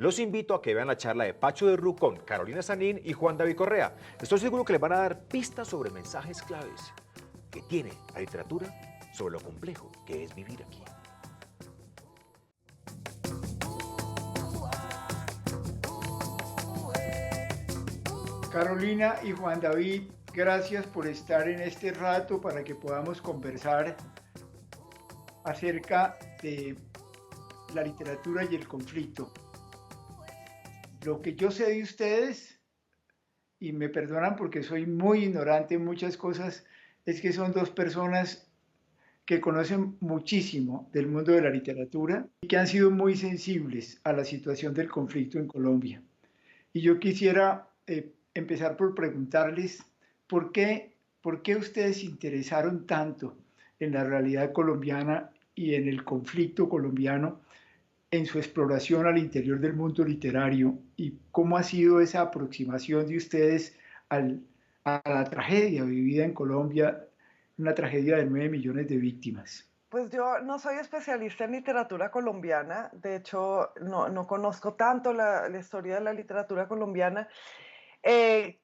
Los invito a que vean la charla de Pacho de Ru con Carolina Sanín y Juan David Correa. Estoy seguro que les van a dar pistas sobre mensajes claves que tiene la literatura sobre lo complejo que es vivir aquí. Carolina y Juan David, gracias por estar en este rato para que podamos conversar acerca de la literatura y el conflicto. Lo que yo sé de ustedes, y me perdonan porque soy muy ignorante en muchas cosas, es que son dos personas que conocen muchísimo del mundo de la literatura y que han sido muy sensibles a la situación del conflicto en Colombia. Y yo quisiera empezar por preguntarles por qué ustedes se interesaron tanto en la realidad colombiana y en el conflicto colombiano en su exploración al interior del mundo literario y cómo ha sido esa aproximación de ustedes a la tragedia vivida en Colombia, una tragedia de 9 millones de víctimas. Pues yo no soy especialista en literatura colombiana, de hecho no conozco tanto la historia de la literatura colombiana.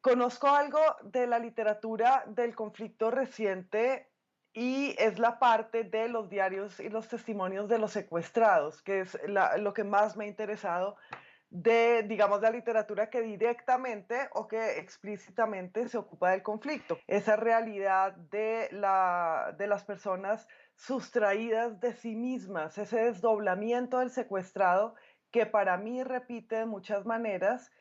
Conozco algo de la literatura del conflicto reciente y es la parte de los diarios y los testimonios de los secuestrados, que es lo que más me ha interesado de, digamos, la literatura que directamente o que explícitamente se ocupa del conflicto. Esa realidad de las personas sustraídas de sí mismas, ese desdoblamiento del secuestrado que para mí repite de muchas maneras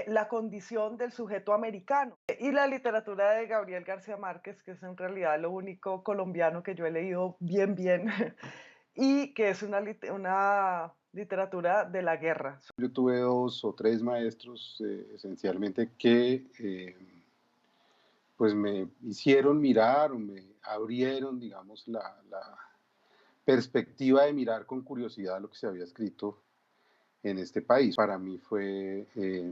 la condición del sujeto americano. Y la literatura de Gabriel García Márquez, que es en realidad lo único colombiano que yo he leído bien, y que es una literatura de la guerra. Yo tuve 2 o 3 maestros esencialmente que pues me hicieron mirar o me abrieron, digamos, la perspectiva de mirar con curiosidad lo que se había escrito en este país. Para mí fue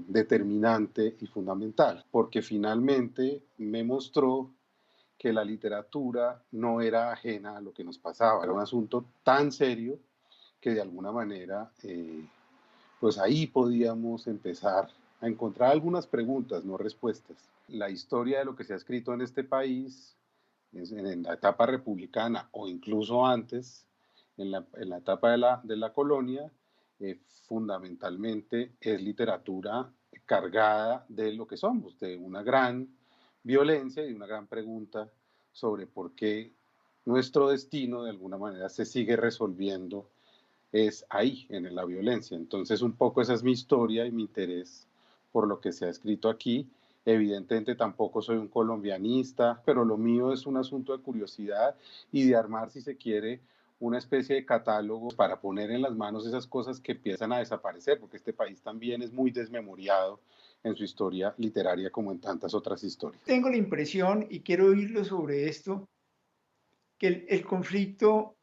determinante y fundamental, porque finalmente me mostró que la literatura no era ajena a lo que nos pasaba, era un asunto tan serio que de alguna manera pues ahí podíamos empezar a encontrar algunas preguntas, no respuestas. La historia de lo que se ha escrito en este país, en la etapa republicana o incluso antes, en la etapa de la colonia, fundamentalmente es literatura cargada de lo que somos, de una gran violencia y una gran pregunta sobre por qué nuestro destino de alguna manera se sigue resolviendo es ahí, en la violencia. Entonces, un poco esa es mi historia y mi interés por lo que se ha escrito aquí. Evidentemente tampoco soy un colombianista, pero lo mío es un asunto de curiosidad y de armar, si se quiere, una especie de catálogo para poner en las manos esas cosas que empiezan a desaparecer, porque este país también es muy desmemoriado en su historia literaria como en tantas otras historias. Tengo la impresión, y quiero oírlo sobre esto, que el conflicto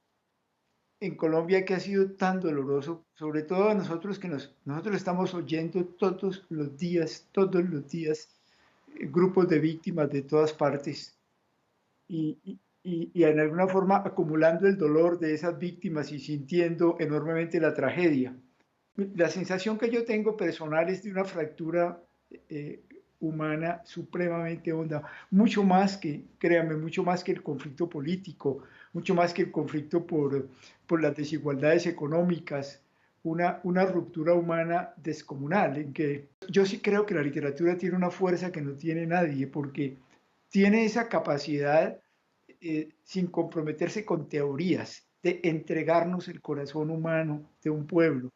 en Colombia que ha sido tan doloroso, sobre todo a nosotros nosotros estamos oyendo todos los días, grupos de víctimas de todas partes y en alguna forma acumulando el dolor de esas víctimas y sintiendo enormemente la tragedia. La sensación que yo tengo personal es de una fractura eh, humana supremamente honda, mucho más que, créanme, mucho más que el conflicto político, mucho más que el conflicto por las desigualdades económicas, una ruptura humana descomunal, en que yo sí creo que la literatura tiene una fuerza que no tiene nadie, porque tiene esa capacidad, sin comprometerse con teorías, de entregarnos el corazón humano de un pueblo.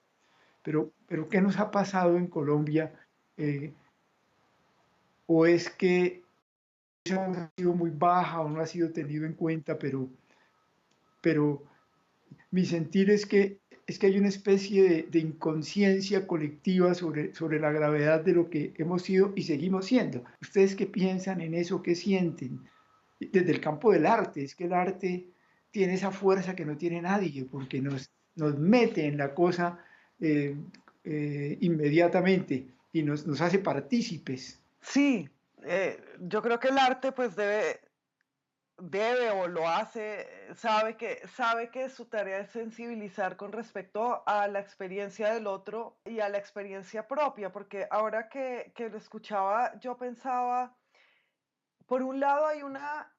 Pero ¿qué nos ha pasado en Colombia? Eh, ¿O es que eso ha sido muy baja o no ha sido tenido en cuenta? Pero mi sentir es que hay una especie de inconsciencia colectiva sobre la gravedad de lo que hemos sido y seguimos siendo. ¿Ustedes qué piensan en eso? ¿Qué sienten? Desde el campo del arte, es que el arte tiene esa fuerza que no tiene nadie, porque nos mete en la cosa eh, inmediatamente y nos hace partícipes. Sí, yo creo que el arte pues debe debe o lo hace, sabe que su tarea es sensibilizar con respecto a la experiencia del otro y a la experiencia propia, porque ahora que lo escuchaba, yo pensaba, por un lado hay una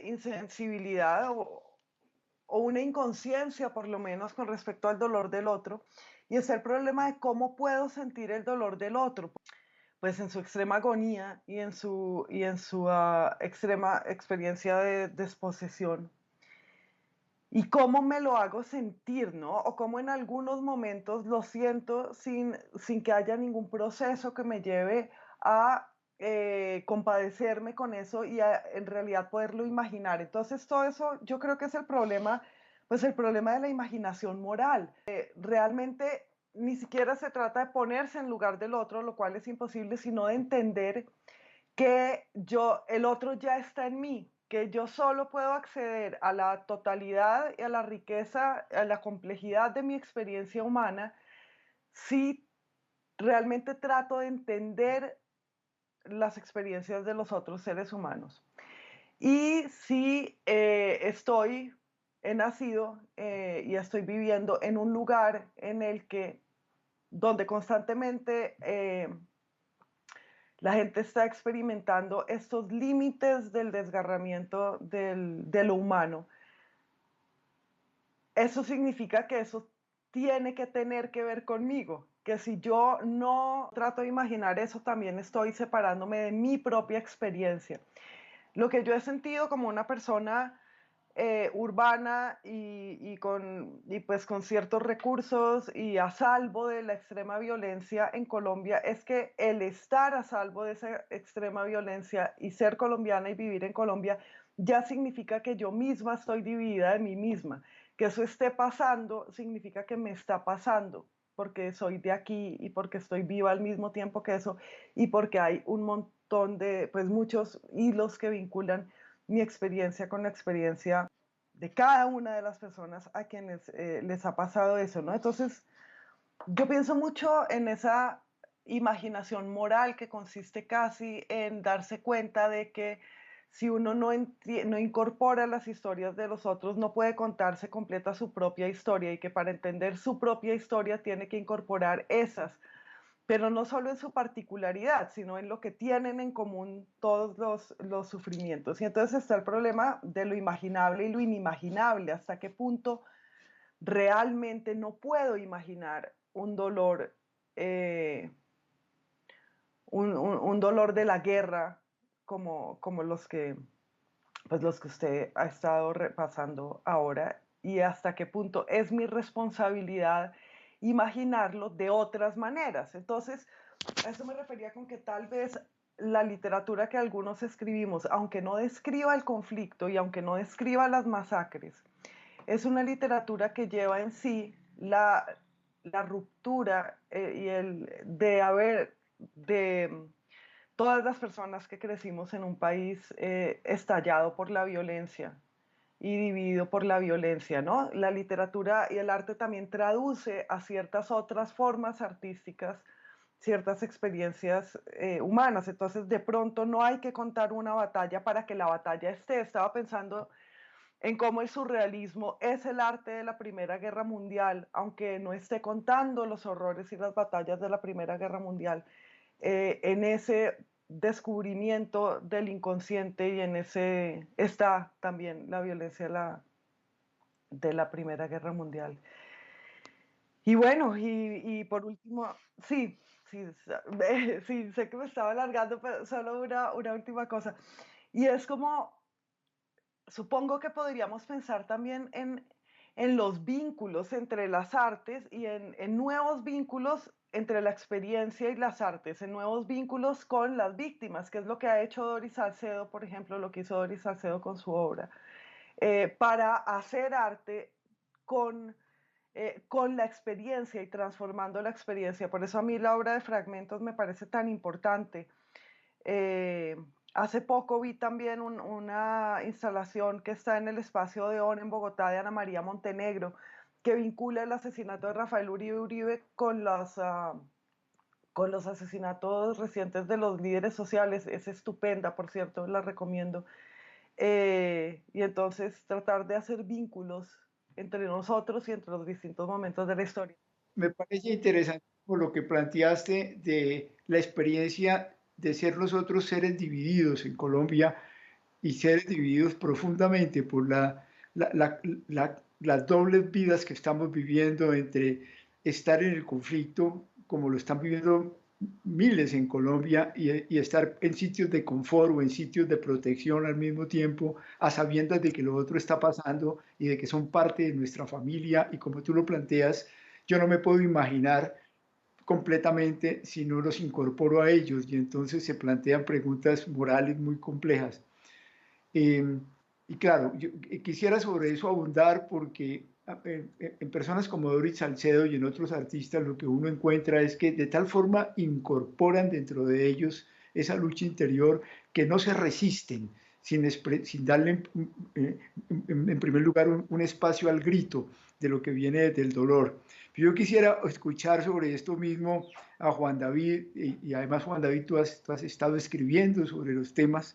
insensibilidad o una inconsciencia por lo menos con respecto al dolor del otro, y es el problema de cómo puedo sentir el dolor del otro, pues en su extrema agonía y en su extrema experiencia de desposesión. Y cómo me lo hago sentir, ¿no? O cómo en algunos momentos lo siento sin que haya ningún proceso que me lleve a compadecerme con eso y a en realidad poderlo imaginar. Entonces todo eso yo creo que es el problema, pues el problema de la imaginación moral. Realmente ni siquiera se trata de ponerse en lugar del otro, lo cual es imposible, sino de entender que el otro ya está en mí, que yo solo puedo acceder a la totalidad y a la riqueza, a la complejidad de mi experiencia humana si realmente trato de entender las experiencias de los otros seres humanos. Y si he nacido y estoy viviendo en un lugar en el que, donde constantemente la gente está experimentando estos límites del desgarramiento de lo humano. Eso significa que eso tiene que tener que ver conmigo, que si yo no trato de imaginar eso, también estoy separándome de mi propia experiencia. Lo que yo he sentido como una persona urbana y pues con ciertos recursos y a salvo de la extrema violencia en Colombia es que el estar a salvo de esa extrema violencia y ser colombiana y vivir en Colombia ya significa que yo misma estoy dividida de mí misma. Que eso esté pasando significa que me está pasando porque soy de aquí y porque estoy viva al mismo tiempo que eso y porque hay un montón de, pues muchos hilos que vinculan mi experiencia con la experiencia de cada una de las personas a quienes les ha pasado eso, ¿no? Entonces, yo pienso mucho en esa imaginación moral que consiste casi en darse cuenta de que si uno no incorpora las historias de los otros, no puede contarse completa su propia historia y que para entender su propia historia tiene que incorporar esas, pero no solo en su particularidad, sino en lo que tienen en común todos los sufrimientos. Y entonces está el problema de lo imaginable y lo inimaginable, hasta qué punto realmente no puedo imaginar un dolor, un dolor de la guerra como pues los que usted ha estado repasando ahora, y hasta qué punto es mi responsabilidad imaginarlo de otras maneras. Entonces, a eso me refería con que tal vez la literatura que algunos escribimos, aunque no describa el conflicto y aunque no describa las masacres, es una literatura que lleva en sí la ruptura de todas las personas que crecimos en un país estallado por la violencia y dividido por la violencia, ¿no? La literatura y el arte también traduce a ciertas otras formas artísticas ciertas experiencias humanas. Entonces, de pronto no hay que contar una batalla para que la batalla esté. Estaba pensando en cómo el surrealismo es el arte de la Primera Guerra Mundial, aunque no esté contando los horrores y las batallas de la Primera Guerra Mundial, en ese descubrimiento del inconsciente y en ese está también la violencia de la Primera Guerra Mundial. Y bueno, y por último, sí, sé que me estaba alargando, pero solo una última cosa. Y es como supongo que podríamos pensar también en los vínculos entre las artes y en nuevos vínculos entre la experiencia y las artes, en nuevos vínculos con las víctimas, que es lo que ha hecho Doris Salcedo, por ejemplo, lo que hizo Doris Salcedo con su obra, para hacer arte con, con la experiencia y transformando la experiencia. Por eso a mí la obra de Fragmentos me parece tan importante. Eh, Hace poco vi también una instalación que está en el Espacio Odeón en Bogotá de Ana María Montenegro, que vincula el asesinato de Rafael Uribe Uribe con los asesinatos recientes de los líderes sociales. Es estupenda, por cierto, la recomiendo. y entonces tratar de hacer vínculos entre nosotros y entre los distintos momentos de la historia. Me parece interesante por lo que planteaste de la experiencia de ser nosotros seres divididos en Colombia y seres divididos profundamente por la- la- las dobles vidas que estamos viviendo entre estar en el conflicto, como lo están viviendo miles en Colombia, y estar en sitios de confort o en sitios de protección al mismo tiempo, a sabiendas de que lo otro está pasando y de que son parte de nuestra familia. Y como tú lo planteas, yo no me puedo imaginar completamente si no los incorporo a ellos, y entonces se plantean preguntas morales muy complejas. Eh, y claro, yo quisiera sobre eso abundar porque en personas como Doris Salcedo y en otros artistas lo que uno encuentra es que de tal forma incorporan dentro de ellos esa lucha interior que no se resisten sin darle en primer lugar un espacio al grito de lo que viene del dolor. Yo quisiera escuchar sobre esto mismo a Juan David, y además Juan David, tú has estado escribiendo sobre los temas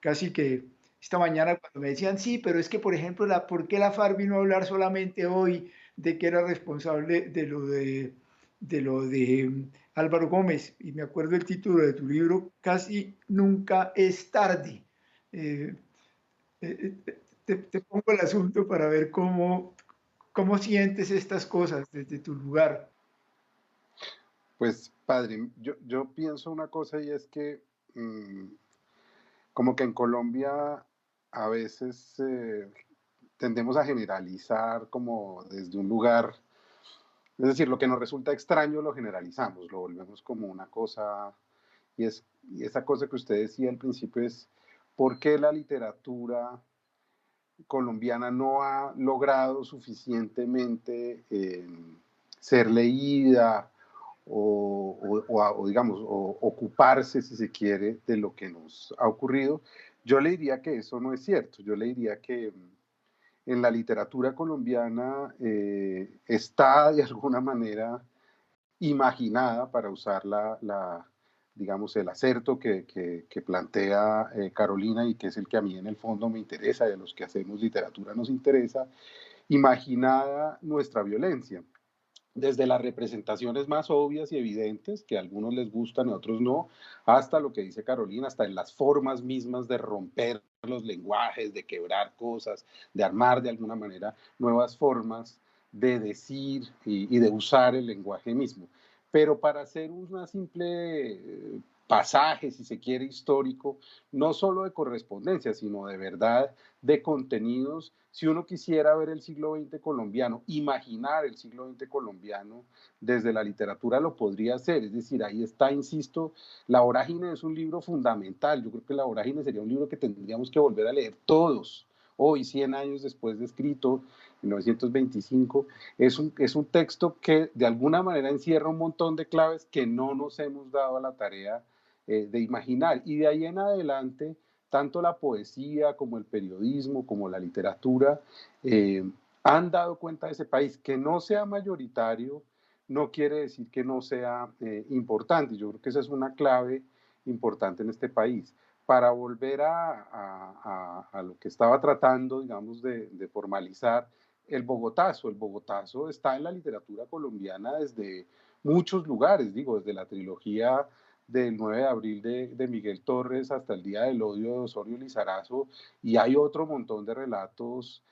casi que esta mañana cuando me decían, sí, pero es que, por ejemplo, ¿por qué la FARC vino a hablar solamente hoy de que era responsable de lo de Álvaro Gómez? Y me acuerdo el título de tu libro, Casi nunca es tarde. Eh, te pongo el asunto para ver cómo sientes estas cosas desde tu lugar. Pues, padre, yo pienso una cosa y es que como que en Colombia a veces tendemos a generalizar como desde un lugar, es decir, lo que nos resulta extraño lo generalizamos, lo volvemos como una cosa, y esa cosa que usted decía al principio es, ¿por qué la literatura colombiana no ha logrado suficientemente ser leída o, digamos, o ocuparse, si se quiere, de lo que nos ha ocurrido? Yo le diría que eso no es cierto. Yo le diría que en la literatura colombiana está de alguna manera imaginada, para usar digamos, el acerto que plantea Carolina, y que es el que a mí en el fondo me interesa, y a los que hacemos literatura nos interesa, imaginada nuestra violencia, desde las representaciones más obvias y evidentes, que a algunos les gustan y a otros no, hasta lo que dice Carolina, hasta en las formas mismas de romper los lenguajes, de quebrar cosas, de armar de alguna manera nuevas formas de decir y de usar el lenguaje mismo. Pero para hacer una simple pasaje, si se quiere, histórico, no solo de correspondencia, sino de verdad, de contenidos, si uno quisiera ver el siglo XX colombiano, imaginar el siglo XX colombiano desde la literatura, lo podría hacer. Es decir, ahí está, insisto, La Vorágine es un libro fundamental. Yo creo que La Vorágine sería un libro que tendríamos que volver a leer todos. Hoy, 100 años después de escrito, en 1925, es un texto que de alguna manera encierra un montón de claves que no nos hemos dado a la tarea de imaginar. Y de ahí en adelante, tanto la poesía como el periodismo, como la literatura, eh, han dado cuenta de ese país. Que no sea mayoritario no quiere decir que no sea importante. Yo creo que esa es una clave importante en este país. Para volver a lo que estaba tratando, digamos, de formalizar, el Bogotazo está en la literatura colombiana desde muchos lugares, digo, desde la trilogía del 9 de abril de Miguel Torres hasta el Día del Odio de Osorio Lizarazo, y hay otro montón de relatos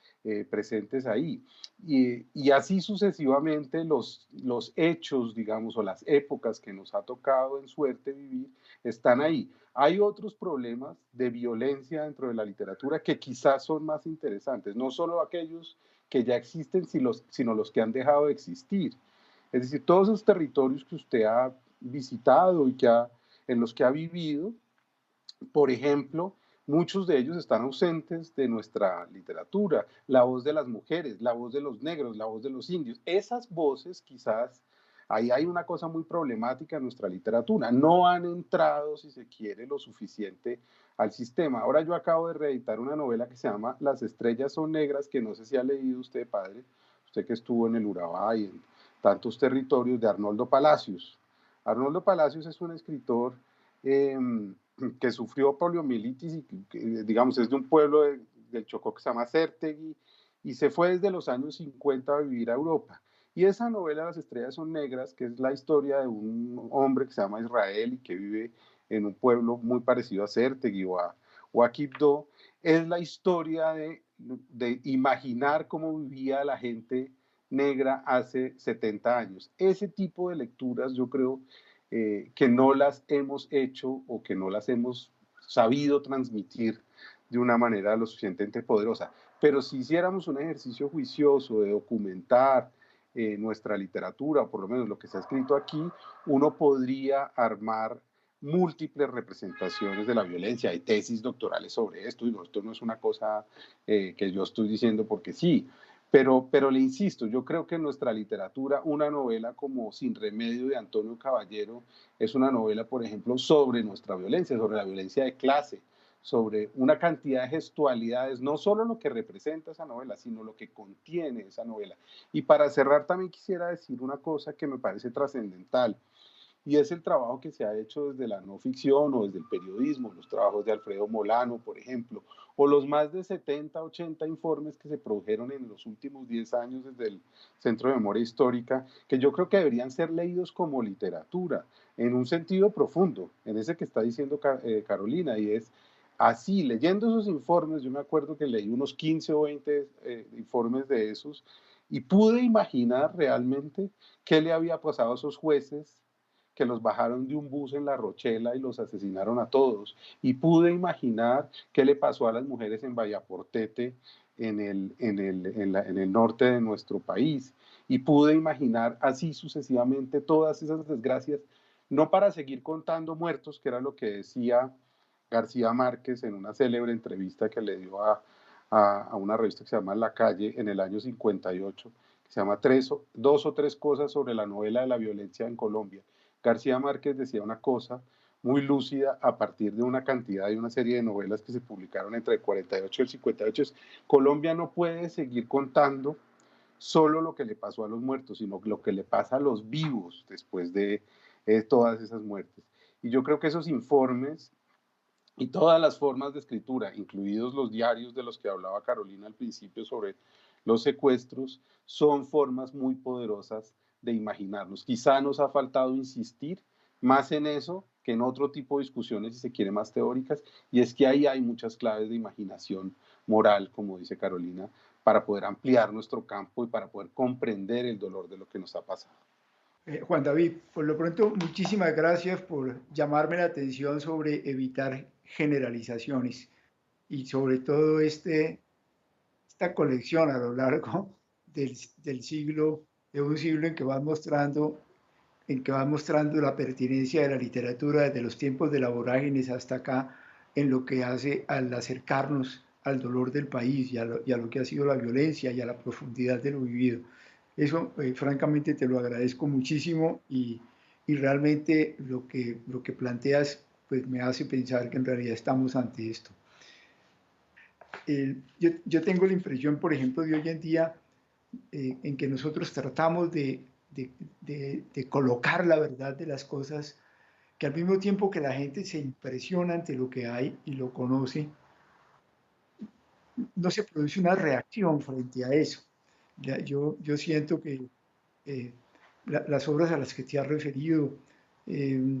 presentes ahí. Y así sucesivamente los hechos, digamos, o las épocas que nos ha tocado en suerte vivir, están ahí. Hay otros problemas de violencia dentro de la literatura que quizás son más interesantes, no solo aquellos que ya existen, sino los que han dejado de existir. Es decir, todos esos territorios que usted ha visitado y en los que ha vivido, por ejemplo, muchos de ellos están ausentes de nuestra literatura. La voz de las mujeres, la voz de los negros, la voz de los indios. Esas voces quizás, ahí hay una cosa muy problemática en nuestra literatura. No han entrado, si se quiere, lo suficiente al sistema. Ahora yo acabo de reeditar una novela que se llama Las estrellas son negras, que no sé si ha leído usted, padre, usted que estuvo en el Urabá y en tantos territorios, de Arnoldo Palacios. Arnoldo Palacios es un escritor que sufrió poliomielitis y digamos, es de un pueblo del Chocó que se llama Cértegui, y se fue desde los años 50 a vivir a Europa. Y esa novela, Las estrellas son negras, que es la historia de un hombre que se llama Israel y que vive en un pueblo muy parecido a Cértegui o a Quibdó, es la historia de imaginar cómo vivía la gente negra hace 70 años. Ese tipo de lecturas yo creo que no las hemos hecho o que no las hemos sabido transmitir de una manera lo suficientemente poderosa. Pero si hiciéramos un ejercicio juicioso de documentar nuestra literatura, o por lo menos lo que se ha escrito aquí, uno podría armar múltiples representaciones de la violencia. Hay tesis doctorales sobre esto, y esto no es una cosa que yo estoy diciendo porque sí, pero le insisto, yo creo que en nuestra literatura una novela como Sin Remedio de Antonio Caballero es una novela, por ejemplo, sobre nuestra violencia, sobre la violencia de clase, sobre una cantidad de gestualidades, no solo lo que representa esa novela, sino lo que contiene esa novela. Y para cerrar también quisiera decir una cosa que me parece trascendental, y es el trabajo que se ha hecho desde la no ficción o desde el periodismo, los trabajos de Alfredo Molano, por ejemplo, o los más de 70, 80 informes que se produjeron en los últimos 10 años desde el Centro de Memoria Histórica, que yo creo que deberían ser leídos como literatura, en un sentido profundo, en ese que está diciendo Carolina, y es así, leyendo esos informes, yo me acuerdo que leí unos 15 o 20 informes de esos, y pude imaginar realmente qué le había pasado a esos jueces que los bajaron de un bus en La Rochela y los asesinaron a todos. Y pude imaginar qué le pasó a las mujeres en Vallaportete, en el norte de nuestro país. Y pude imaginar así sucesivamente todas esas desgracias, no para seguir contando muertos, que era lo que decía García Márquez en una célebre entrevista que le dio a una revista que se llama La Calle en el año 58, que se llama Dos o tres cosas sobre la novela de la violencia en Colombia. García Márquez decía una cosa muy lúcida a partir de una cantidad y una serie de novelas que se publicaron entre el 48 y el 58. Colombia no puede seguir contando solo lo que le pasó a los muertos, sino lo que le pasa a los vivos después de todas esas muertes. Y yo creo que esos informes y todas las formas de escritura, incluidos los diarios de los que hablaba Carolina al principio sobre los secuestros, son formas muy poderosas de imaginarnos. Quizá nos ha faltado insistir más en eso que en otro tipo de discusiones, si se quiere, más teóricas, y es que ahí hay muchas claves de imaginación moral, como dice Carolina, para poder ampliar nuestro campo y para poder comprender el dolor de lo que nos ha pasado. Juan David, por lo pronto, muchísimas gracias por llamarme la atención sobre evitar generalizaciones y sobre todo esta colección a lo largo del siglo, de un siglo en que va mostrando la pertinencia de la literatura desde los tiempos de la vorágines hasta acá, en lo que hace al acercarnos al dolor del país y a lo que ha sido la violencia y a la profundidad de lo vivido. Eso, francamente, te lo agradezco muchísimo y realmente lo que planteas pues, me hace pensar que en realidad estamos ante esto. Yo tengo la impresión, por ejemplo, de hoy en día en que nosotros tratamos de colocar la verdad de las cosas, que al mismo tiempo que la gente se impresiona ante lo que hay y lo conoce, no se produce una reacción frente a eso. Yo siento que las obras a las que te has referido eh,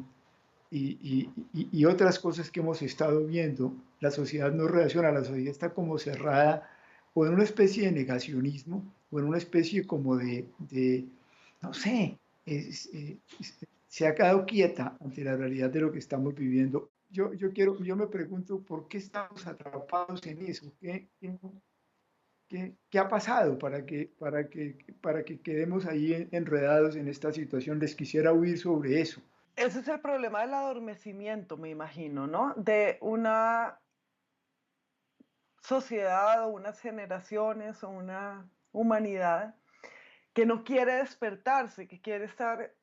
y otras cosas que hemos estado viendo, la sociedad no reacciona, la sociedad está como cerrada o en una especie de negacionismo o en una especie como no sé, se ha quedado quieta ante la realidad de lo que estamos viviendo. Yo me pregunto por qué estamos atrapados en eso, qué ha pasado para que quedemos ahí enredados en esta situación. Les quisiera oír sobre eso. Ese es el problema del adormecimiento, me imagino, ¿no? De una sociedad o unas generaciones o una humanidad que no quiere despertarse, que quiere estar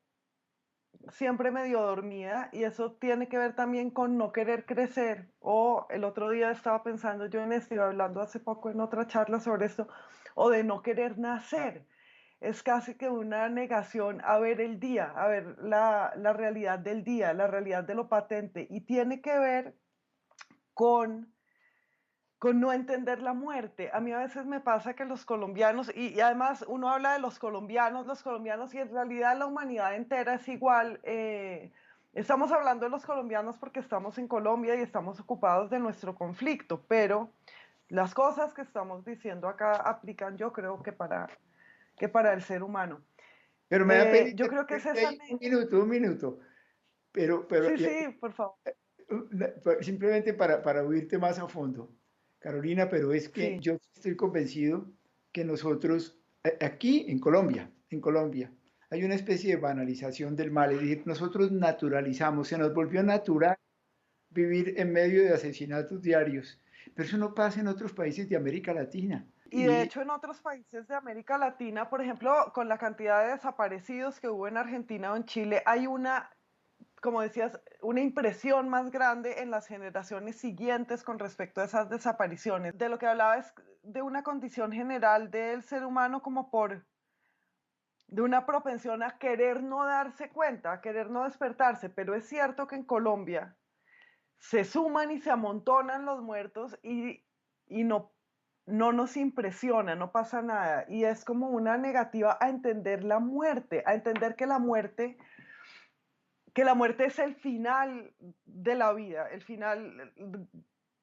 siempre medio dormida, y eso tiene que ver también con no querer crecer. O el otro día estaba pensando yo en esto, iba hablando hace poco en otra charla sobre esto, o de no querer nacer. es casi que una negación a ver el día, a ver la realidad del día, la realidad de lo patente, y tiene que ver con no entender la muerte. A mí a veces me pasa que los colombianos, y además uno habla de los colombianos, y en realidad la humanidad entera es igual. Estamos hablando de los colombianos porque estamos en Colombia y estamos ocupados de nuestro conflicto, pero las cosas que estamos diciendo acá aplican, yo creo que para el ser humano. Pero me da pena Yo creo que es interrumpirte esa... ahí un minuto, pero Sí, sí, por favor. simplemente para oírte más a fondo, Carolina, pero es que Sí. yo estoy convencido que nosotros, aquí en Colombia, hay una especie de banalización del mal, es decir, nosotros naturalizamos, se nos volvió natural vivir en medio de asesinatos diarios, pero eso no pasa en otros países de América Latina. Y de Y hecho en otros países de América Latina, por ejemplo, con la cantidad de desaparecidos que hubo en Argentina o en Chile, hay una, como decías, una impresión más grande en las generaciones siguientes con respecto a esas desapariciones. De lo que hablaba es de una condición general del ser humano como de una propensión a querer no darse cuenta, a querer no despertarse, pero es cierto que en Colombia se suman y se amontonan los muertos y no nos impresiona, no pasa nada. Y es como una negativa a entender la muerte, a entender que la muerte es el final de la vida, el final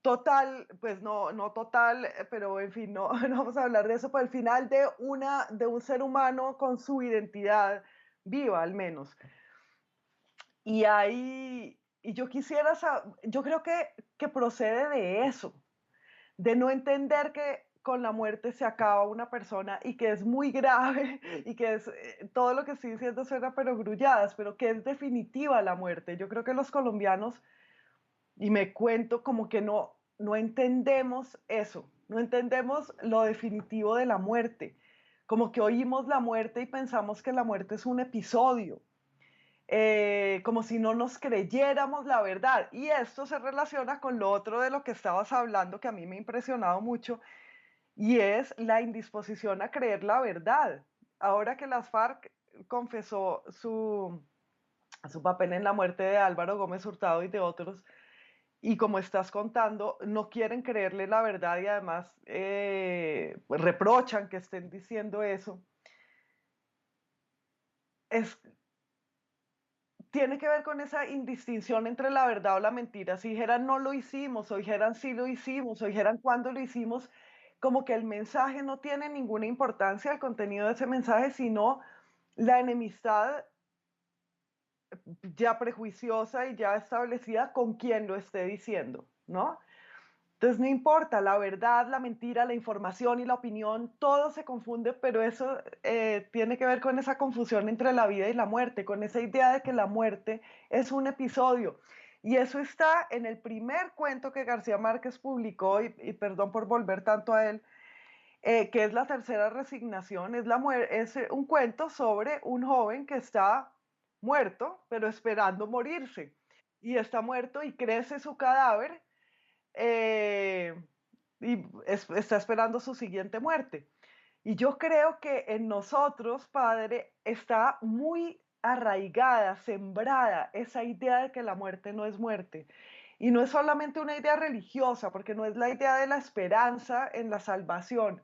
total, pues no total, pero en fin, no, no vamos a hablar de eso, pero el final de un ser humano con su identidad viva al menos. Y ahí, y yo quisiera saber, yo creo que procede de eso, de no entender que con la muerte se acaba una persona y que es muy grave y que es todo lo que estoy diciendo suena pero grulladas, pero que es definitiva la muerte. Yo creo que los colombianos, y me cuento como que no entendemos eso, no entendemos lo definitivo de la muerte, como que oímos la muerte y pensamos que la muerte es un episodio, como si no nos creyéramos la verdad. Y esto se relaciona con lo otro de lo que estabas hablando, que a mí me ha impresionado mucho, y es la indisposición a creer la verdad. Ahora que las FARC confesó su papel en la muerte de Álvaro Gómez Hurtado y de otros, y como estás contando, no quieren creerle la verdad y además reprochan que estén diciendo eso, es, tiene que ver con esa indistinción entre la verdad o la mentira. Si dijeran no lo hicimos, o dijeran sí lo hicimos, o dijeran cuándo lo hicimos, como que el mensaje no tiene ninguna importancia, el contenido de ese mensaje, sino la enemistad ya prejuiciosa y ya establecida con quien lo esté diciendo, ¿no? Entonces no importa, la verdad, la mentira, la información y la opinión, todo se confunde, pero eso tiene que ver con esa confusión entre la vida y la muerte, con esa idea de que la muerte es un episodio. Y eso está en el primer cuento que García Márquez publicó, y perdón por volver tanto a él, que es La tercera resignación, es un cuento sobre un joven que está muerto, pero esperando morirse. Y está muerto y crece su cadáver eh, y está esperando su siguiente muerte. Y yo creo que en nosotros, Padre, está muy arraigada, sembrada esa idea de que la muerte no es muerte. Y no es solamente una idea religiosa, porque no es la idea de la esperanza en la salvación.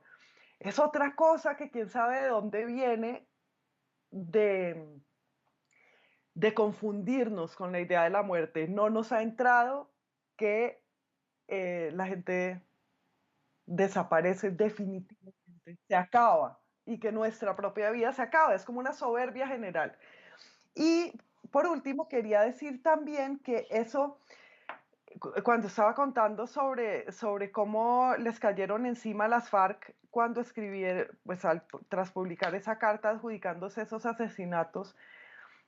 Es otra cosa que quién sabe de dónde viene de, de confundirnos con la idea de la muerte. No nos ha entrado que la gente desaparece definitivamente, se acaba y que nuestra propia vida se acaba, es como una soberbia general. Y por último, quería decir también que eso, cuando estaba contando sobre cómo les cayeron encima las FARC cuando escribieron, pues tras publicar esa carta adjudicándose esos asesinatos,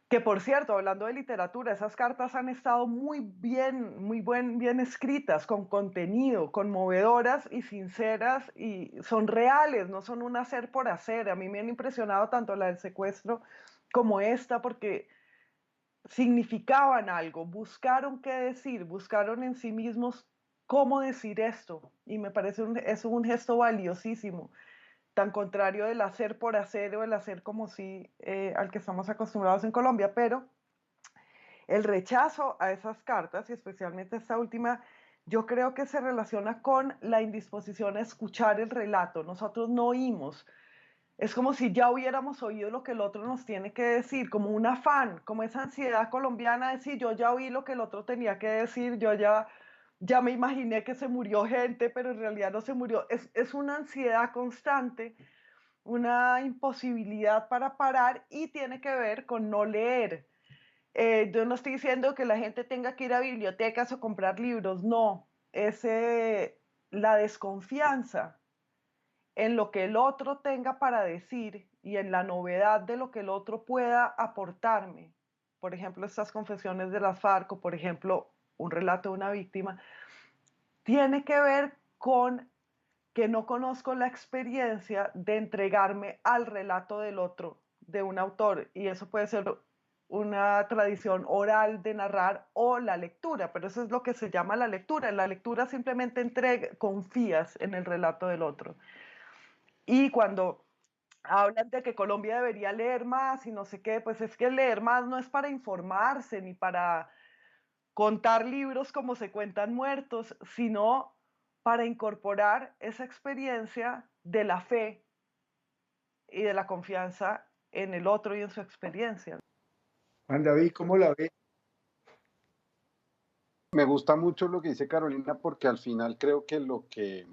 que por cierto, hablando de literatura, esas cartas han estado bien escritas, con contenido, conmovedoras y sinceras, y son reales, no son un hacer por hacer. A mí me han impresionado tanto la del secuestro como esta, porque significaban algo, buscaron qué decir, buscaron en sí mismos cómo decir esto, y me parece es un gesto valiosísimo. tan contrario del hacer por hacer o el hacer como si al que estamos acostumbrados en Colombia, pero el rechazo a esas cartas, y especialmente esta última, yo creo que se relaciona con la indisposición a escuchar el relato. Nosotros no oímos. Es como si ya hubiéramos oído lo que el otro nos tiene que decir, como un afán, como esa ansiedad colombiana de decir, yo ya oí lo que el otro tenía que decir, ya me imaginé que se murió gente, pero en realidad no se murió. Es una ansiedad constante, una imposibilidad para parar y tiene que ver con no leer. Yo no estoy diciendo que la gente tenga que ir a bibliotecas o comprar libros, no, es la desconfianza en lo que el otro tenga para decir y en la novedad de lo que el otro pueda aportarme. Por ejemplo, estas confesiones de las FARC o, por ejemplo, un relato de una víctima, tiene que ver con que no conozco la experiencia de entregarme al relato del otro, de un autor, y eso puede ser una tradición oral de narrar o la lectura, pero eso es lo que se llama la lectura. En la lectura simplemente confías en el relato del otro. Y cuando hablan de que Colombia debería leer más y no sé qué, pues es que leer más no es para informarse ni para contar libros como se cuentan muertos, sino para incorporar esa experiencia de la fe y de la confianza en el otro y en su experiencia. Juan David, ¿cómo la ve? Me gusta mucho lo que dice Carolina porque al final creo que lo que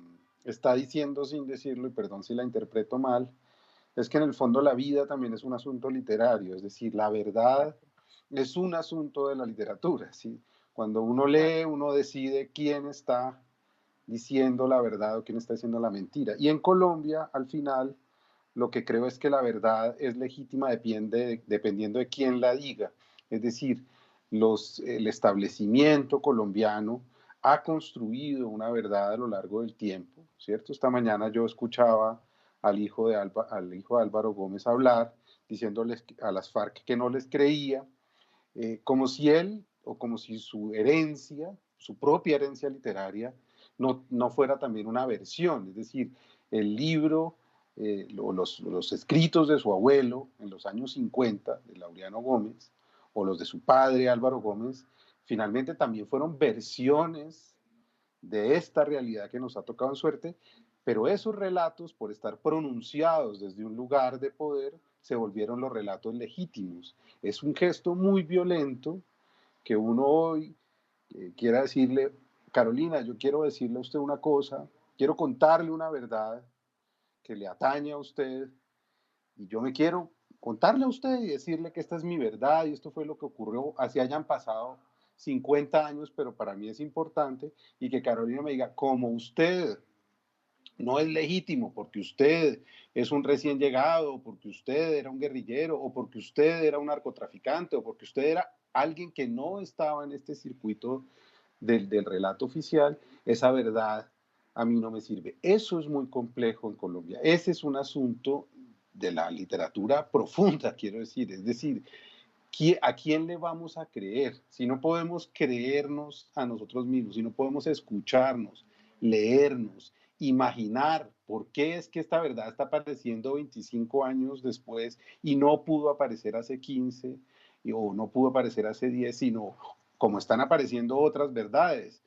está diciendo sin decirlo, y perdón si la interpreto mal, es que en el fondo la vida también es un asunto literario, es decir, la verdad es un asunto de la literatura, ¿sí? Cuando uno lee, uno decide quién está diciendo la verdad o quién está diciendo la mentira. Y en Colombia, al final, lo que creo es que la verdad es legítima dependiendo de quién la diga. Es decir, el establecimiento colombiano ha construido una verdad a lo largo del tiempo, ¿cierto? Esta mañana yo escuchaba al hijo de Álvaro Gómez hablar, diciéndoles a las FARC que no les creía, como si él o como si su herencia, su propia herencia literaria, no fuera también una versión, es decir, el libro, los escritos de su abuelo en los años 50, de Laureano Gómez, o los de su padre Álvaro Gómez, finalmente también fueron versiones de esta realidad que nos ha tocado en suerte, pero esos relatos, por estar pronunciados desde un lugar de poder, se volvieron los relatos legítimos. Es un gesto muy violento que uno hoy quiera decirle, Carolina, yo quiero decirle a usted una cosa, quiero contarle una verdad que le atañe a usted y yo me quiero contarle a usted y decirle que esta es mi verdad y esto fue lo que ocurrió, así hayan pasado 50 años, pero para mí es importante y que Carolina me diga, como usted no es legítimo porque usted es un recién llegado, porque usted era un guerrillero, o porque usted era un narcotraficante, o porque usted era alguien que no estaba en este circuito del relato oficial, esa verdad a mí no me sirve. Eso es muy complejo en Colombia. Ese es un asunto de la literatura profunda, quiero decir. Es decir, ¿a quién le vamos a creer? Si no podemos creernos a nosotros mismos, si no podemos escucharnos, leernos, imaginar por qué es que esta verdad está apareciendo 25 años después y no pudo aparecer hace 15 o no pudo aparecer hace 10, sino como están apareciendo otras verdades.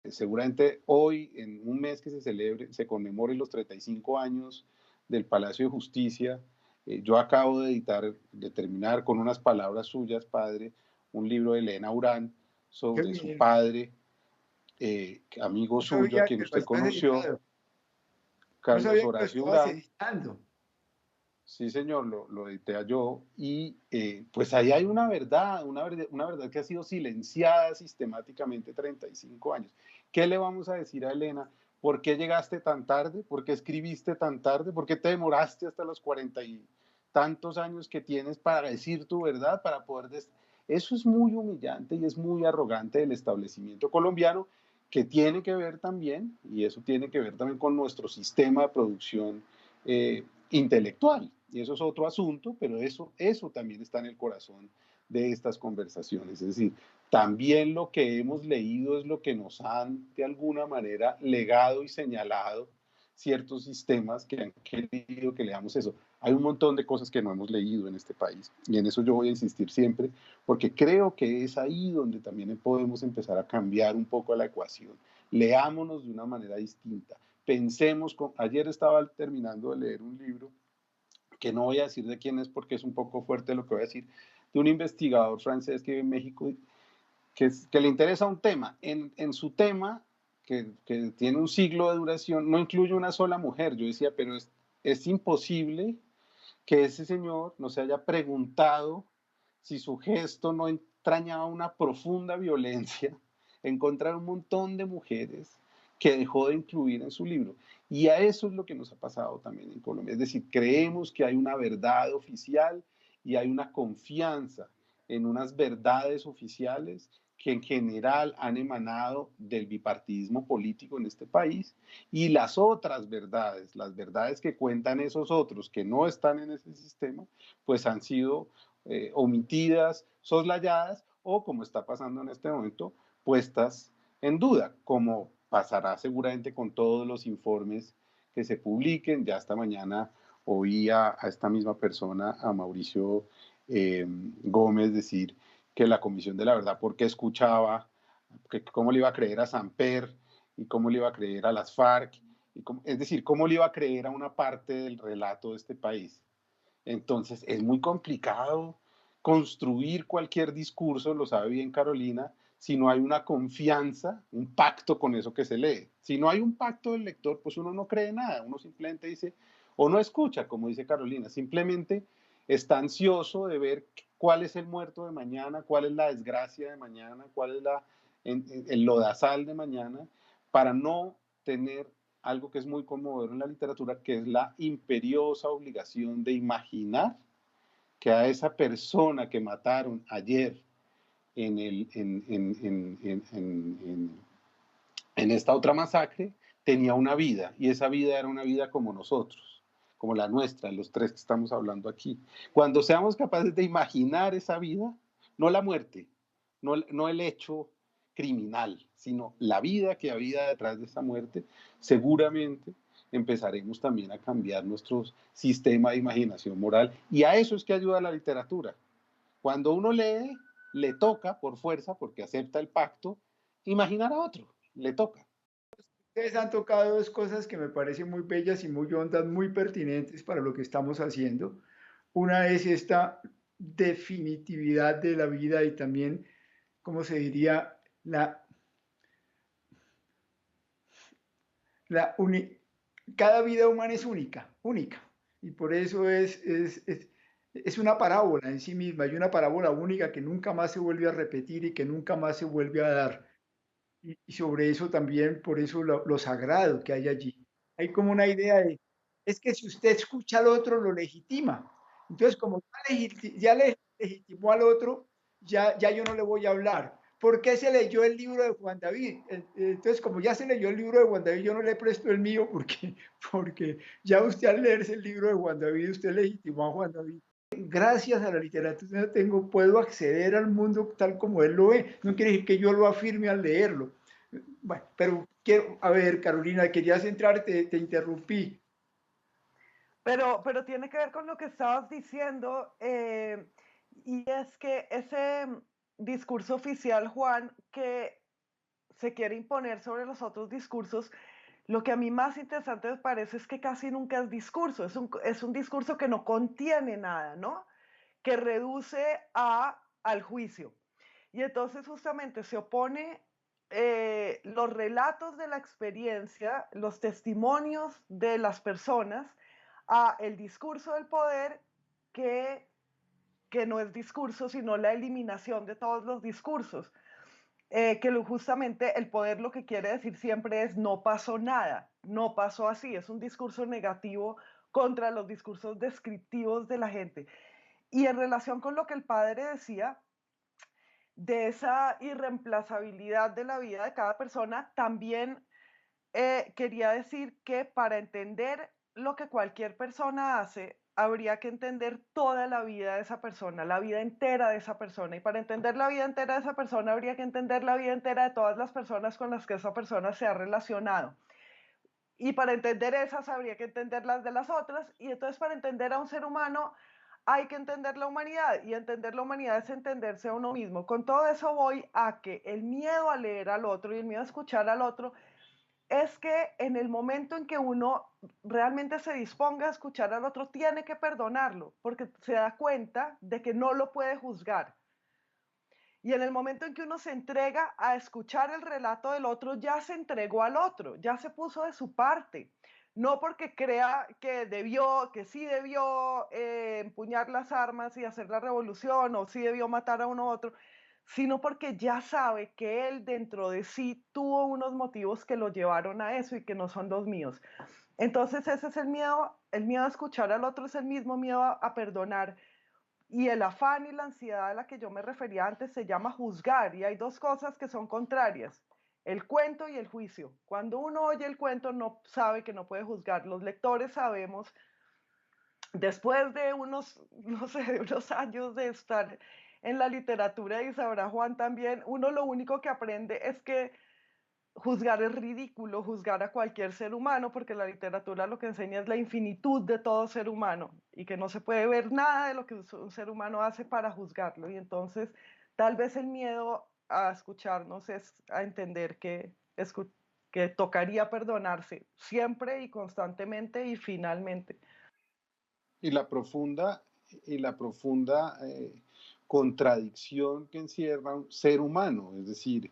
Seguramente hoy, en un mes que se conmemore los 35 años del Palacio de Justicia, yo acabo de terminar con unas palabras suyas, padre, un libro de Elena Urán sobre su padre, amigo No suyo, a sabía quien que lo usted estás conoció, editando. No Carlos sabía que lo Horacio estabas Urán. editando. Sí, señor, lo edité yo y pues ahí hay una verdad que ha sido silenciada sistemáticamente 35 años. ¿Qué le vamos a decir a Elena? ¿Por qué llegaste tan tarde? ¿Por qué escribiste tan tarde? ¿Por qué te demoraste hasta los 40 y tantos años que tienes para decir tu verdad, para poder... Eso es muy humillante y es muy arrogante del establecimiento colombiano que tiene que ver también, y eso tiene que ver también con nuestro sistema de producción intelectual. Y eso es otro asunto, pero eso también está en el corazón de estas conversaciones. Es decir, también lo que hemos leído es lo que nos han de alguna manera legado y señalado ciertos sistemas que han querido que leamos eso. Hay un montón de cosas que no hemos leído en este país y en eso yo voy a insistir siempre porque creo que es ahí donde también podemos empezar a cambiar un poco la ecuación. Leámonos de una manera distinta. Pensemos, ayer estaba terminando de leer un libro que no voy a decir de quién es porque es un poco fuerte lo que voy a decir, de un investigador francés que vive en México que le interesa un tema. En su tema, que tiene un siglo de duración, no incluye una sola mujer. Yo decía, pero es imposible que ese señor no se haya preguntado si su gesto no entrañaba una profunda violencia en contra de un montón de mujeres que dejó de incluir en su libro. Y a eso es lo que nos ha pasado también en Colombia. Es decir, creemos que hay una verdad oficial y hay una confianza en unas verdades oficiales que en general han emanado del bipartidismo político en este país, y las otras verdades, las verdades que cuentan esos otros que no están en ese sistema, pues han sido omitidas, soslayadas o, como está pasando en este momento, puestas en duda, como pasará seguramente con todos los informes que se publiquen. Ya esta mañana oí a esta misma persona, a Mauricio Gómez, decir que la Comisión de la Verdad, porque escuchaba, que cómo le iba a creer a Samper y cómo le iba a creer a las FARC, es decir, cómo le iba a creer a una parte del relato de este país. Entonces es muy complicado construir cualquier discurso, lo sabe bien Carolina, si no hay una confianza, un pacto con eso que se lee. Si no hay un pacto del lector, pues uno no cree nada, uno simplemente dice, o no escucha, como dice Carolina, simplemente está ansioso de ver cuál es el muerto de mañana, cuál es la desgracia de mañana, cuál es el lodazal de mañana, para no tener algo que es muy conmovedor en la literatura, que es la imperiosa obligación de imaginar que a esa persona que mataron ayer en, en esta otra masacre tenía una vida, y esa vida era una vida como nosotros, como la nuestra, los tres que estamos hablando aquí. Cuando seamos capaces de imaginar esa vida, no la muerte, no el hecho criminal, sino la vida que había detrás de esa muerte, seguramente empezaremos también a cambiar nuestro sistema de imaginación moral, y a eso es que ayuda la literatura. Cuando uno lee, le toca por fuerza, porque acepta el pacto, imaginar a otro, le toca. Ustedes han tocado dos cosas que me parecen muy bellas y muy hondas, muy pertinentes para lo que estamos haciendo. Una es esta definitividad de la vida y también, ¿cómo se diría? La cada vida humana es única, única. Y por eso es una parábola en sí misma, y una parábola única que nunca más se vuelve a repetir y que nunca más se vuelve a dar. Y sobre eso también, por eso lo sagrado que hay allí. Hay como una idea de, es que si usted escucha al otro, lo legitima. Entonces, como ya le legitimó al otro, ya yo no le voy a hablar. ¿Por qué se leyó el libro de Juan David? Entonces, como ya se leyó el libro de Juan David, yo no le presto el mío porque ya usted al leerse el libro de Juan David, usted legitimó a Juan David. Gracias a la literatura puedo acceder al mundo tal como él lo ve. No quiere decir que yo lo afirme al leerlo. Bueno, pero a ver, Carolina, querías entrar, te interrumpí. Pero tiene que ver con lo que estabas diciendo, y es que ese discurso oficial, Juan, que se quiere imponer sobre los otros discursos, lo que a mí más interesante me parece es que casi nunca es discurso, es un discurso que no contiene nada, ¿no? Que reduce al juicio. Y entonces justamente se opone los relatos de la experiencia, los testimonios de las personas a el discurso del poder que no es discurso, sino la eliminación de todos los discursos. Justamente el poder lo que quiere decir siempre es no pasó nada, no pasó así, es un discurso negativo contra los discursos descriptivos de la gente. Y en relación con lo que el padre decía, de esa irreemplazabilidad de la vida de cada persona, también quería decir que para entender lo que cualquier persona hace, habría que entender toda la vida de esa persona, la vida entera de esa persona. Y para entender la vida entera de esa persona, habría que entender la vida entera de todas las personas con las que esa persona se ha relacionado. Y para entender esas habría que entender las de las otras. Y entonces para entender a un ser humano hay que entender la humanidad. Y entender la humanidad es entenderse a uno mismo. Con todo eso voy a que el miedo a leer al otro y el miedo a escuchar al otro es que en el momento en que uno realmente se disponga a escuchar al otro, tiene que perdonarlo, porque se da cuenta de que no lo puede juzgar. Y en el momento en que uno se entrega a escuchar el relato del otro, ya se entregó al otro, ya se puso de su parte. No porque crea que debió, que sí debió empuñar las armas y hacer la revolución, o sí debió matar a uno u otro, sino porque ya sabe que él dentro de sí tuvo unos motivos que lo llevaron a eso y que no son los míos. Entonces ese es el miedo a escuchar al otro es el mismo miedo a perdonar, y el afán y la ansiedad a la que yo me refería antes se llama juzgar, y hay dos cosas que son contrarias, el cuento y el juicio. Cuando uno oye el cuento no sabe que no puede juzgar. Los lectores sabemos, después de unos, no sé, de unos años de estar en la literatura, y sabrá Juan también, uno lo único que aprende es que juzgar es ridículo, juzgar a cualquier ser humano, porque la literatura lo que enseña es la infinitud de todo ser humano y que no se puede ver nada de lo que un ser humano hace para juzgarlo. Y entonces tal vez el miedo a escucharnos es a entender que tocaría perdonarse siempre y constantemente y finalmente. Y la profunda, y la profunda contradicción que encierra un ser humano, es decir,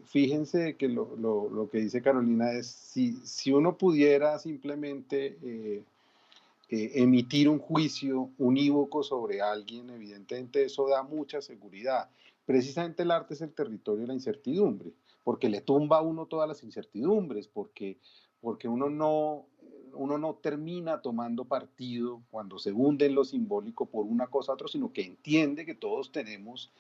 fíjense que lo que dice Carolina es, si uno pudiera simplemente emitir un juicio unívoco sobre alguien, evidentemente eso da mucha seguridad. Precisamente el arte es el territorio de la incertidumbre, porque le tumba a uno todas las incertidumbres, porque uno no termina tomando partido cuando se hunde en lo simbólico por una cosa u otra, sino que entiende que todos tenemos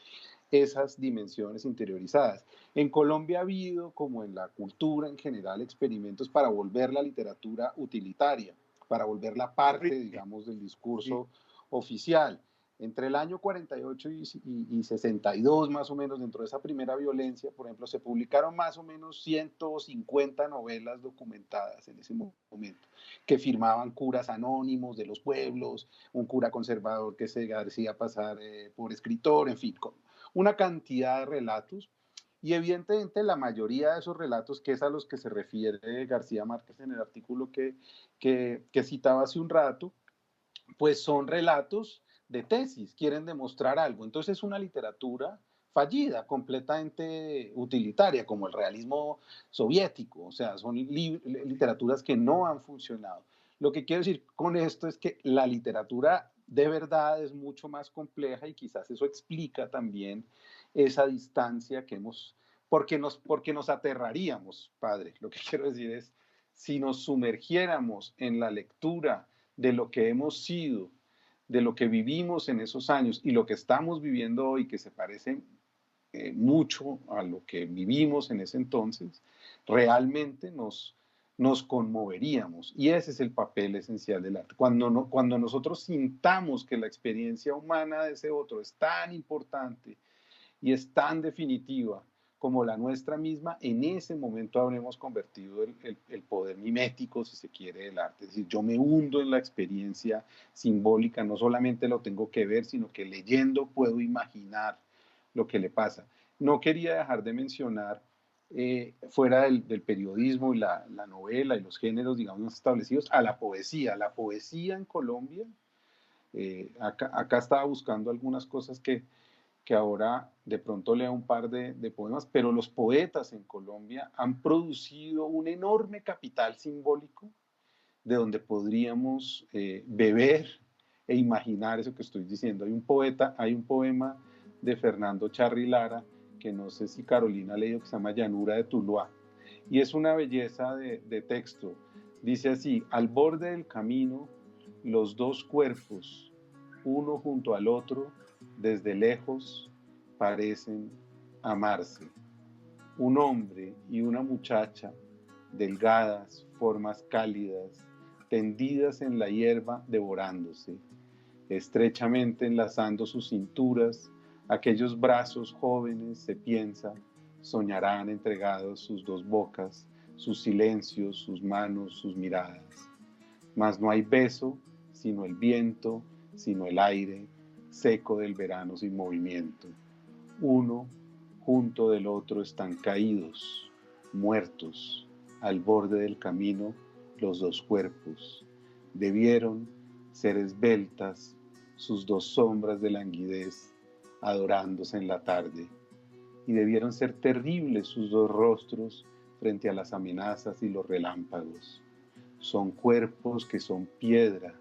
esas dimensiones interiorizadas. En Colombia ha habido, como en la cultura en general, experimentos para volver la literatura utilitaria, para volverla parte, digamos, del discurso oficial. Entre el año 48 y 62, más o menos, dentro de esa primera violencia, por ejemplo, se publicaron más o menos 150 novelas documentadas en ese momento, que firmaban curas anónimos de los pueblos, un cura conservador que se hacía pasar por escritor, en fin, una cantidad de relatos. Y evidentemente la mayoría de esos relatos, que es a los que se refiere García Márquez en el artículo que citaba hace un rato, pues son relatos de tesis, quieren demostrar algo. Entonces es una literatura fallida, completamente utilitaria, como el realismo soviético, o sea, son literaturas que no han funcionado. Lo que quiero decir con esto es que la literatura de verdad es mucho más compleja y quizás eso explica también esa distancia que hemos, porque nos aterraríamos, padre. Lo que quiero decir es, si nos sumergiéramos en la lectura de lo que hemos sido, de lo que vivimos en esos años y lo que estamos viviendo hoy, que se parece mucho a lo que vivimos en ese entonces, realmente nos conmoveríamos. Y ese es el papel esencial del arte. Cuando nosotros sintamos que la experiencia humana de ese otro es tan importante y es tan definitiva como la nuestra misma, en ese momento habremos convertido el poder mimético, si se quiere, del arte. Es decir, yo me hundo en la experiencia simbólica, no solamente lo tengo que ver, sino que leyendo puedo imaginar lo que le pasa. No quería dejar de mencionar, fuera del periodismo y la novela y los géneros, digamos, establecidos, a la poesía. La poesía en Colombia, acá estaba buscando algunas cosas que ahora de pronto lea un par de poemas, pero los poetas en Colombia han producido un enorme capital simbólico de donde podríamos beber e imaginar eso que estoy diciendo. Hay un poema de Fernando Charri Lara, que no sé si Carolina ha leído, que se llama Llanura de Tuluá, y es una belleza de texto. Dice así: al borde del camino, los dos cuerpos, uno junto al otro, desde lejos, parecen amarse. Un hombre y una muchacha, delgadas, formas cálidas, tendidas en la hierba, devorándose, estrechamente enlazando sus cinturas, aquellos brazos jóvenes, se piensa, soñarán entregados sus dos bocas, sus silencios, sus manos, sus miradas. Mas no hay beso, sino el viento, sino el aire, seco del verano sin movimiento. Uno junto del otro están caídos, muertos, al borde del camino, los dos cuerpos. Debieron ser esbeltas sus dos sombras de languidez, adorándose en la tarde. Y debieron ser terribles sus dos rostros frente a las amenazas y los relámpagos. Son cuerpos que son piedra,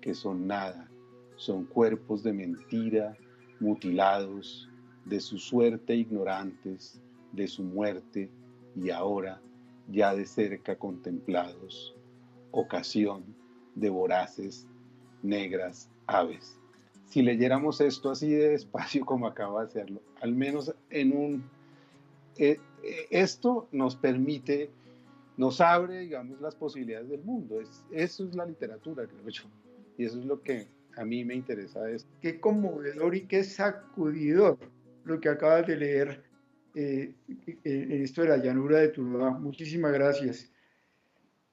que son nada. Son cuerpos de mentira, mutilados, de su suerte ignorantes, de su muerte, y ahora ya de cerca contemplados, ocasión de voraces, negras aves. Si leyéramos esto así de despacio como acaba de hacerlo, al menos esto nos permite, nos abre, digamos, las posibilidades del mundo. Eso es la literatura, creo yo, y eso es lo que a mí me interesa de esto. Qué conmovedor y qué sacudidor lo que acabas de leer en esto de la llanura de Tuluá. Muchísimas gracias.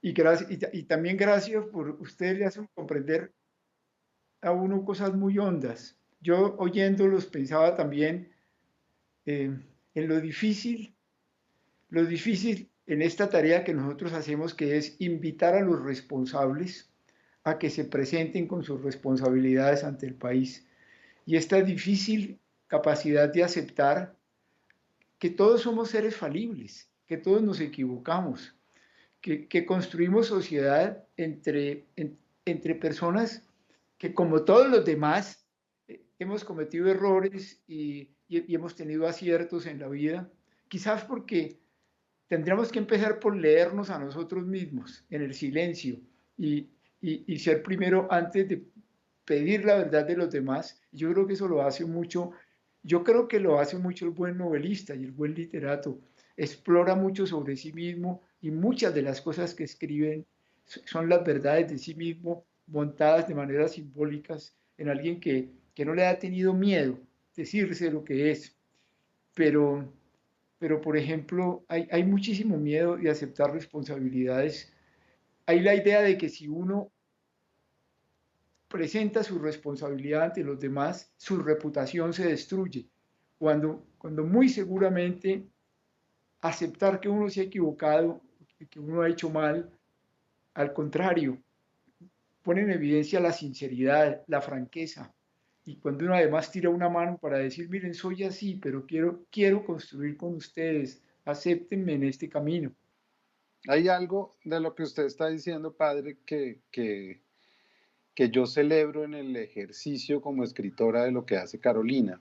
Y también gracias por ustedes le hacen comprender a uno cosas muy hondas. Yo oyéndolos pensaba también en lo difícil en esta tarea que nosotros hacemos, que es invitar a los responsables a que se presenten con sus responsabilidades ante el país. Y esta difícil capacidad de aceptar que todos somos seres falibles, que todos nos equivocamos, que construimos sociedad entre personas que, como todos los demás, hemos cometido errores y hemos tenido aciertos en la vida, quizás porque tendríamos que empezar por leernos a nosotros mismos en el silencio y ser primero antes de pedir la verdad de los demás. Yo creo que eso lo hace mucho, yo creo que lo hace mucho el buen novelista y el buen literato. Explora mucho sobre sí mismo y muchas de las cosas que escriben son las verdades de sí mismo montadas de maneras simbólicas en alguien que no le ha tenido miedo decirse lo que es. Pero por ejemplo, hay muchísimo miedo de aceptar responsabilidades. Hay la idea de que si uno presenta su responsabilidad ante los demás, su reputación se destruye. Cuando muy seguramente aceptar que uno se ha equivocado, que uno ha hecho mal, al contrario, pone en evidencia la sinceridad, la franqueza. Y cuando uno además tira una mano para decir, miren, soy así, pero quiero construir con ustedes, acéptenme en este camino. Hay algo de lo que usted está diciendo, padre, que yo celebro en el ejercicio como escritora de lo que hace Carolina.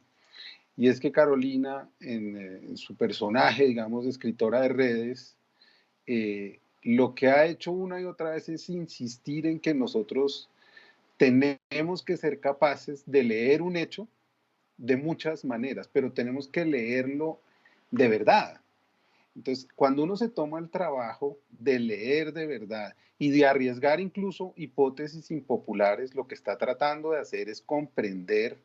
Y es que Carolina, en su personaje, digamos, de escritora de redes, lo que ha hecho una y otra vez es insistir en que nosotros tenemos que ser capaces de leer un hecho de muchas maneras, pero tenemos que leerlo de verdad. Entonces, cuando uno se toma el trabajo de leer de verdad y de arriesgar incluso hipótesis impopulares, lo que está tratando de hacer es comprender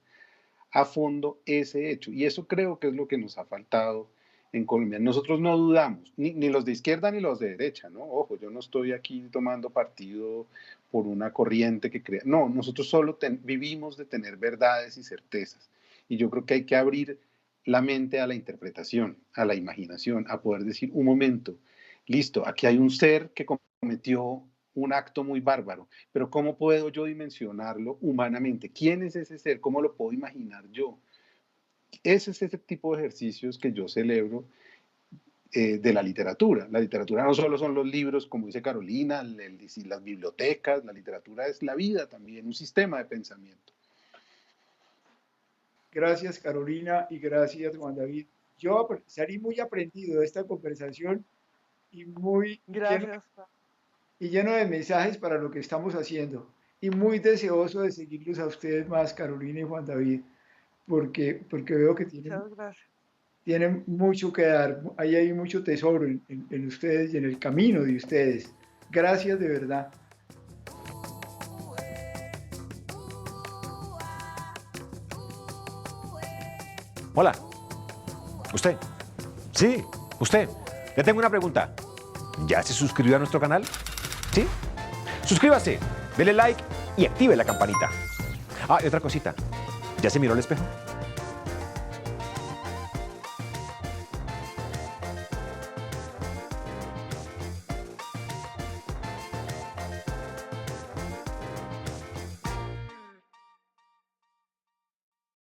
a fondo ese hecho. Y eso creo que es lo que nos ha faltado en Colombia. Nosotros no dudamos, ni los de izquierda ni los de derecha, ¿no? Ojo, yo no estoy aquí tomando partido por una corriente que crea. No, nosotros solo vivimos de tener verdades y certezas. Y yo creo que hay que abrir la mente a la interpretación, a la imaginación, a poder decir, un momento, listo, aquí hay un ser que cometió un acto muy bárbaro, pero ¿cómo puedo yo dimensionarlo humanamente? ¿Quién es ese ser? ¿Cómo lo puedo imaginar yo? Ese es ese tipo de ejercicios que yo celebro de la literatura. La literatura no solo son los libros, como dice Carolina, las bibliotecas, la literatura es la vida también, un sistema de pensamiento. Gracias, Carolina, y gracias, Juan David. Yo salí muy aprendido de esta conversación y muy lleno de mensajes para lo que estamos haciendo. Y muy deseoso de seguirlos a ustedes más, Carolina y Juan David, porque veo que tienen mucho que dar. Ahí hay mucho tesoro en ustedes y en el camino de ustedes. Gracias de verdad. Hola. ¿Usted? Sí, usted. Le tengo una pregunta. ¿Ya se suscribió a nuestro canal? ¿Sí? Suscríbase, dele like y active la campanita. Ah, y otra cosita. ¿Ya se miró al espejo?